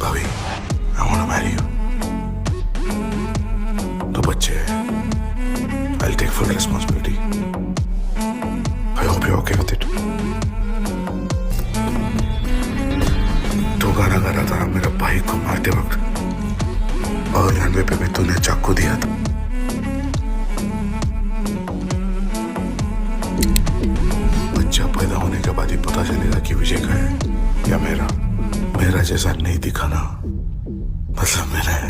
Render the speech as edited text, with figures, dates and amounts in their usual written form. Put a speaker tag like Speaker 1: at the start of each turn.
Speaker 1: भाभी, I want to marry you. दो बच्चे हैं. I'll take full responsibility. I hope you're okay with it. तो गाना गा रहा था मेरे भाई को मारते वक्त और रनवे पे मैं तूने चाकू दिया था. बच्चा पैदा होने के बाद ही पता चलेगा कि विजय का है या मेरा जैसा नहीं दिखाना मतलब मेरा है.